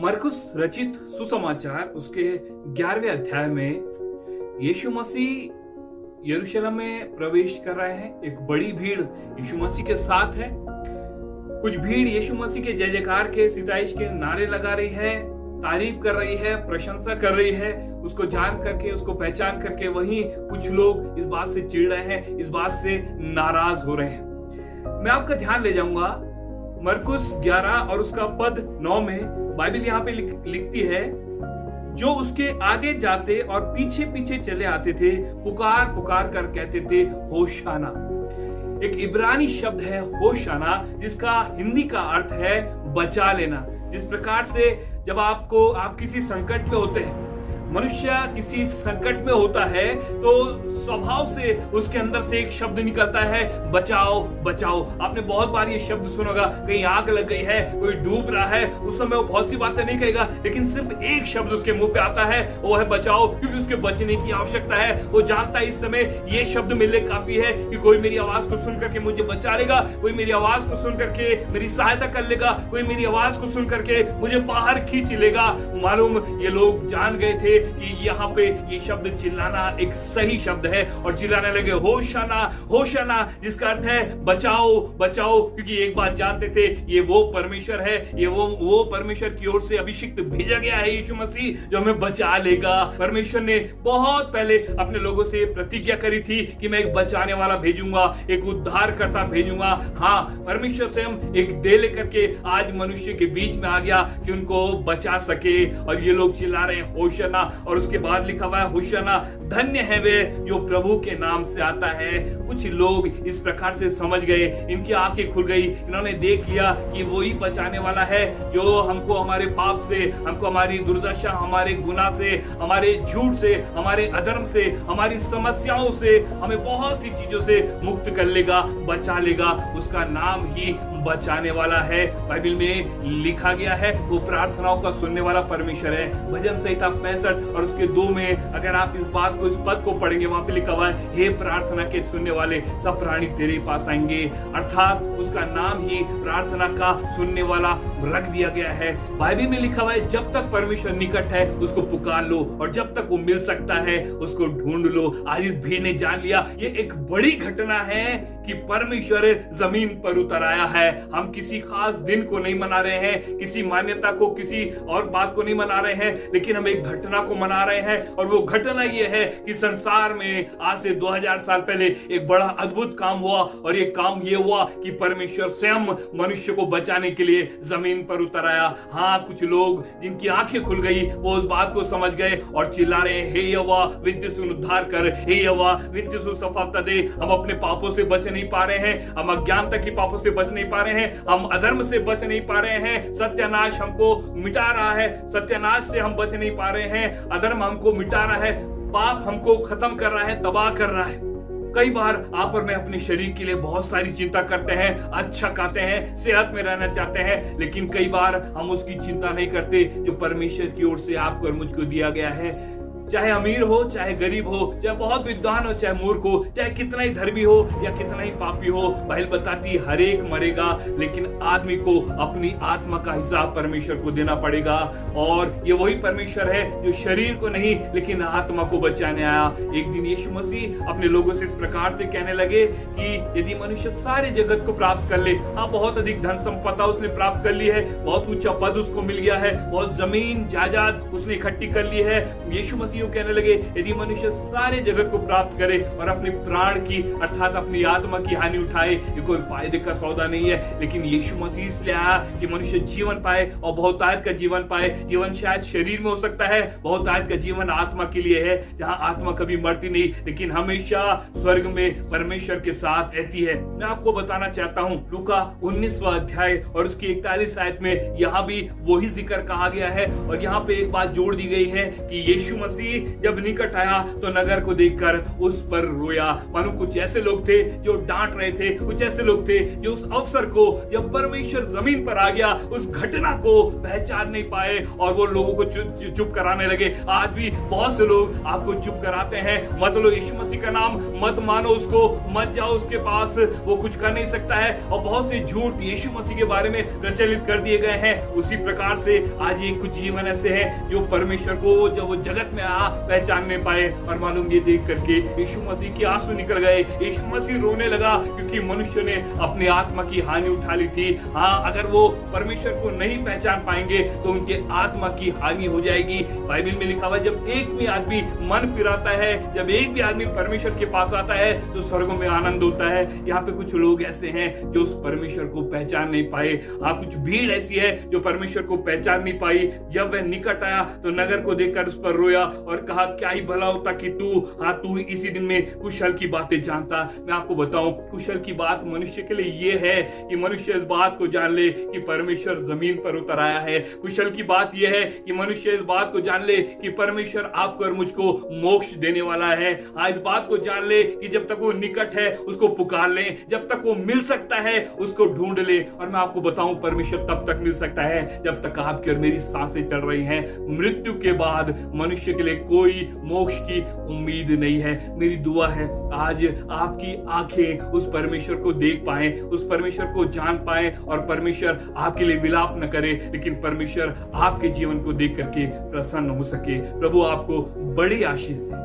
मरकुस रचित सुसमाचार उसके 11वें अध्याय में यीशु मसीह यरूशलेम में प्रवेश कर रहे हैं। एक बड़ी भीड़ यीशु मसीह के साथ है। कुछ भीड़ यीशु मसीह के जय जयकार के सिताइश के नारे लगा रही है, तारीफ कर रही है, प्रशंसा कर रही है, उसको जान करके, उसको पहचान करके। वहीं कुछ लोग इस बात से चिढ़ रहे हैं, इस बात से नाराज हो रहे हैं। मैं आपका ध्यान ले जाऊंगा मरकुस 11 और उसका पद 9 में। बाइबल यहाँ पे लिखती है, जो उसके आगे जाते और पीछे पीछे चले आते थे, पुकार पुकार कर कहते थे होशाना। एक इब्रानी शब्द है होशाना, जिसका हिंदी का अर्थ है बचा लेना। जिस प्रकार से जब आप किसी संकट में होते हैं, मनुष्य किसी संकट में होता है, तो स्वभाव से उसके अंदर से एक शब्द निकलता है, बचाओ बचाओ। आपने बहुत बार ये शब्द सुना होगा, कहीं आग लग गई है, कोई डूब रहा है, उस समय वो बहुत सी बातें नहीं कहेगा, लेकिन सिर्फ एक शब्द उसके मुंह पे आता है, वो है बचाओ, क्योंकि उसके बचने की आवश्यकता है। वो जानता है इस समय ये शब्द मिलने काफी है कि कोई मेरी आवाज को सुन करके मुझे बचा लेगा, कोई मेरी आवाज को सुन करके मेरी सहायता कर लेगा, कोई मेरी आवाज को सुन करके मुझे बाहर खींच लेगा। मालूम ये लोग जान गए थे कि यहाँ पे ये शब्द चिल्लाना एक सही शब्द है, और चिल्लाने लगे होशाना होशाना, जिसका अर्थ है बचाओ बचाओ। क्योंकि एक बात जानते थे, ये वो परमेश्वर है, ये वो परमेश्वर की ओर से अभिषिक्त भेजा गया है यीशु मसीह, जो हमें बचा लेगा। परमेश्वर ने बहुत पहले अपने लोगों से प्रतिज्ञा करी थी कि मैं एक बचाने वाला भेजूंगा, एक उद्धारकर्ता भेजूंगा। हाँ, परमेश्वर से हम एक दे लेकर के आज मनुष्य के बीच में आ गया कि उनको बचा सके। और ये लोग चिल्ला रहे हैं होशाना, और उसके बाद लिखा हुआ है होशाना, धन्य है वे जो प्रभु के नाम से आता है। कुछ लोग इस प्रकार से समझ गए, इनकी आंखें खुल गई, इन्होंने देख लिया कि वो ही बचाने वाला है, जो हमको हमारे पाप से, हमको हमारी दुर्दशा, हमारे गुनाह से, हमारे झूठ से, हमारे अधर्म से, हमारी समस्याओं से, हमें बहुत सी चीजों से मुक्त कर लेगा, बचा लेगा। उसका नाम ही बचाने वाला है। बाइबल में लिखा गया है वो प्रार्थनाओं का सुनने वाला परमेश्वर है। भजन संहिता 65 और उसके 2 में अगर आप इस पद को पढ़ेंगे, वहां पे लिखा हुआ है, हे प्रार्थना के सुनने वाले सब प्राणी तेरे पास आएंगे। अर्थात उसका नाम ही प्रार्थना का सुनने वाला रख दिया गया है। बाइबल में लिखा हुआ है, जब तक परमेश्वर निकट है उसको पुकार लो, और जब तक वो मिल सकता है उसको ढूंढ लो। आज इस भीड़ ने जान लिया, ये एक बड़ी घटना है कि परमेश्वर जमीन पर उतर आया है। हम किसी खास दिन को नहीं मना रहे हैं, किसी मान्यता को, किसी और बात को नहीं मना रहे हैं, लेकिन हम एक घटना को मना रहे हैं। और वो घटना ये है कि संसार में आज से 2000 साल पहले एक बड़ा अद्भुत काम हुआ, और ये काम ये हुआ कि परमेश्वर स्वयं मनुष्य को बचाने के लिए जमीन पर उतर आया। हाँ, कुछ लोग जिनकी आंखें खुल गई, वो उस बात को समझ गए और चिल्ला रहे हैं, हे यहोवा विनती सुन, उद्धार कर, हे यहोवा विनती सुन, सफलता दे। हम अपने पापों से बच नहीं पा रहे हैं, हम अज्ञानता के पापों से बच नहीं पा रहे हैं, हम अधर्म से बच नहीं पा रहे हैं, सत्यानाश हमको मिटा रहा है, सत्यानाश से हम बच नहीं पा रहे हैं, अधर्म हमको मिटा रहा है, पाप हमको खत्म कर रहा है, तबाह कर रहा है। कई बार आप और मैं अपने शरीर के लिए बहुत सारी चिंता करते हैं, अच्छा खाते हैं, सेहत में रहना चाहते हैं, लेकिन कई बार हम उसकी चिंता नहीं करते जो परमेश्वर की ओर से आपको और मुझको दिया गया है। चाहे अमीर हो, चाहे गरीब हो, चाहे बहुत विद्वान हो, चाहे मूर्ख हो, चाहे कितना ही धर्मी हो या कितना ही पापी हो, बाइबल बताती हर एक मरेगा, लेकिन आदमी को अपनी आत्मा का हिसाब परमेश्वर को देना पड़ेगा। और ये वही परमेश्वर है जो शरीर को नहीं लेकिन आत्मा को बचाने आया। एक दिन यीशु मसीह अपने लोगों से इस प्रकार से कहने लगे कि यदि मनुष्य सारे जगत को प्राप्त कर ले, बहुत अधिक धन संपदा उसने प्राप्त कर ली है, बहुत ऊंचा पद उसको मिल गया है, बहुत जमीन जायदाद उसने इकट्ठी कर ली है। यीशु मसीह कहने लगे, यदि मनुष्य सारे जगत को प्राप्त करे और अपने प्राण की अर्थात अपनी आत्मा की हानि उठाए, ये कोई फायदे का सौदा नहीं है। लेकिन यीशु मसीह इसलिए आया कि मनुष्य जीवन पाए, और बहुतायत का जीवन पाए। जीवन शायद शरीर में हो सकता है, बहुतायत का जीवन आत्मा के लिए है, जहां आत्मा कभी मरती नहीं, लेकिन हमेशा स्वर्ग में परमेश्वर के साथ रहती है। मैं आपको बताना चाहता हूं, लूका 19वां अध्याय और उसकी 41 आयत में यहाँ भी वही जिक्र कहा गया है, और यहाँ पे एक बात जोड़ दी गई है कि यीशु मसीह मसीह जब निकट आया तो नगर को देखकर उस पर रोया। मानो कुछ ऐसे लोग थे जो डांट रहे थे, कुछ ऐसे लोग थे जो उस अवसर को, जब परमेश्वर जमीन पर आ गया, उस घटना को पहचान नहीं पाए और वो लोगों को चुप कराने लगे। आज भी बहुत से लोग आपको चुप कराते हैं। मत लो यीशु मसीह का नाम, मत मानो उसको, मत जाओ उसके पास, वो कुछ कर नहीं सकता है। और बहुत से झूठ यीशु मसीह के बारे में प्रचलित कर दिए गए हैं। उसी प्रकार से आज ये कुछ जीवन ऐसे हैं जो परमेश्वर को जब वो जगत में आ पहचान नहीं पाए। और मालूम ये देख करके यीशु मसीह के आंसू निकल गए। यीशु मसीह रोने लगा क्योंकि मनुष्य ने अपनी आत्मा की हानि उठा ली थी। हाँ, अगर वो परमेश्वर को नहीं पहचान पाएंगे तो उनके आत्मा की हानि हो जाएगी। बाइबल में लिखा हुआ है, जब एक भी आदमी मन फिराता है, जब एक भी आदमी परमेश्वर के पास आता है तो स्वर्गों में आनंद होता है। यहाँ पे कुछ लोग ऐसे हैं जो उस परमेश्वर को पहचान नहीं पाए। हाँ, कुछ भीड़ ऐसी है जो परमेश्वर को पहचान नहीं पाई। जब वह निकट आया तो नगर को देखकर उस पर रोया और कहा, क्या ही भला होता कि तू इसी दिन में कुशल की बातें जानता। मैं आपको बताऊं, कुशल की बात मनुष्य के लिए ये है कि मनुष्य इस बात को जान ले कि परमेश्वर जमीन पर उतर आया है। कुशल की बात यह है कि मनुष्य इस बात को जान ले कि परमेश्वर आपको और मुझको मोक्ष देने वाला है। इस बात को जान ले कि जब तक वो निकट है उसको पुकार ले, जब तक वो मिल सकता है उसको ढूंढ ले। और मैं आपको बताऊं, परमेश्वर तब तक मिल सकता है जब तक आपकी और मेरी सांसें चल रही हैं। मृत्यु के बाद मनुष्य के लिए कोई मोक्ष की उम्मीद नहीं है। मेरी दुआ है आज आपकी आंखें उस परमेश्वर को देख पाए, उस परमेश्वर को जान पाए और परमेश्वर आपके लिए विलाप न करे, लेकिन परमेश्वर आपके जीवन को देख करके प्रसन्न हो सके। प्रभु आपको बड़ी आशीष दे।